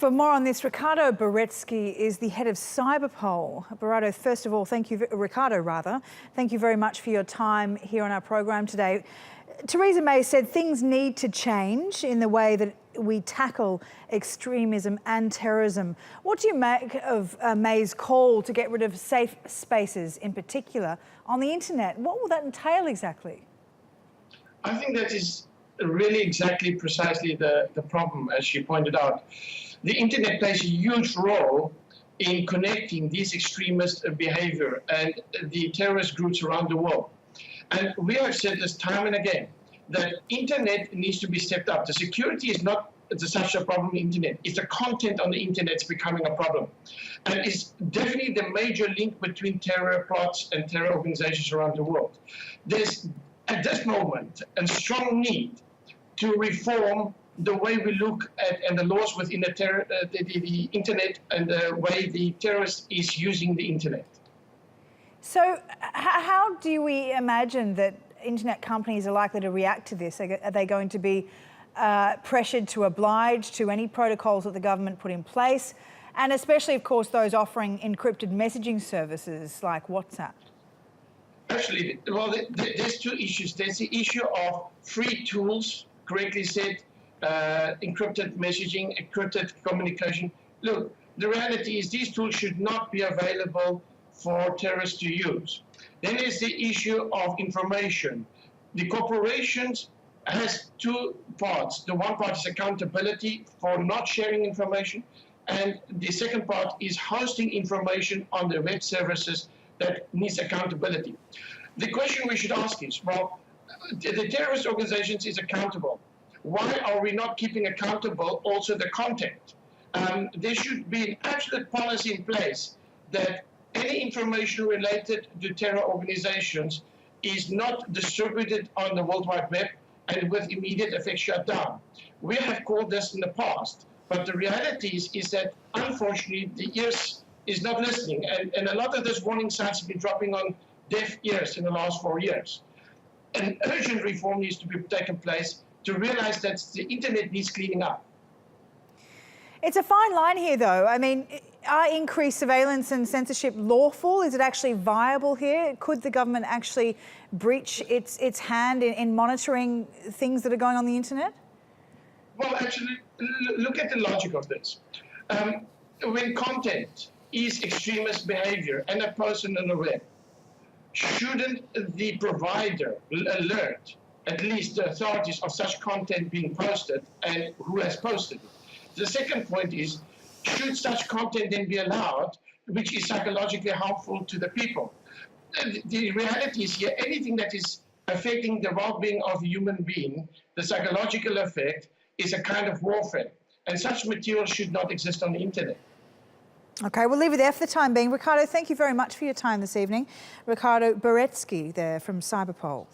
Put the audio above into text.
For more on this, Ricardo Baretzky is the head of CyberPol. Ricardo, first of all, thank you very much for your time here on our program today. Theresa May said things need to change in the way that we tackle extremism and terrorism. What do you make of May's call to get rid of safe spaces, in particular, on the internet? What will that entail exactly? I think that is really precisely the problem, as she pointed out. The internet plays a huge role in connecting this extremist behavior and the terrorist groups around the world. And we have said this time and again, that internet needs to be stepped up. The security is not such a problem on the internet. It's the content on the internet that's becoming a problem. And it's definitely the major link between terror plots and terror organizations around the world. There's, at this moment, a strong need to reform the way we look at and the laws within the internet and the way the terrorist is using the internet. So how do we imagine that internet companies are likely to react to this? Are they going to be pressured to oblige to any protocols that the government put in place? And especially, of course, those offering encrypted messaging services like WhatsApp. Actually, well, there's two issues. There's the issue of free tools, correctly said, encrypted messaging, encrypted communication. Look, the reality is these tools should not be available for terrorists to use. Then there's the issue of information. The corporations has two parts. The one part is accountability for not sharing information, and the second part is hosting information on the web services that needs accountability. The question we should ask is, well, the terrorist organizations is accountable. Why are we not keeping accountable also the content? There should be an absolute policy in place that any information related to terror organizations is not distributed on the World Wide Web and with immediate effect shut down. We have called this in the past, but the reality is that unfortunately the ears is not listening, and a lot of those warning signs have been dropping on deaf ears in the last 4 years. An urgent reform needs to be taken place to realize that the internet needs cleaning up. It's a fine line here, though. I mean, are increased surveillance and censorship lawful? Is it actually viable here? Could the government actually breach its hand in monitoring things that are going on the internet? Well, actually, look at the logic of this. When content is extremist behavior and a person on the web, shouldn't the provider alert at least the authorities of such content being posted and who has posted it? The second point is, should such content then be allowed, which is psychologically harmful to the people? The reality is here, anything that is affecting the well-being of a human being, the psychological effect is a kind of warfare. And such material should not exist on the internet. Okay, we'll leave it there for the time being. Ricardo, thank you very much for your time this evening. Ricardo Baretzky there from CyberPol.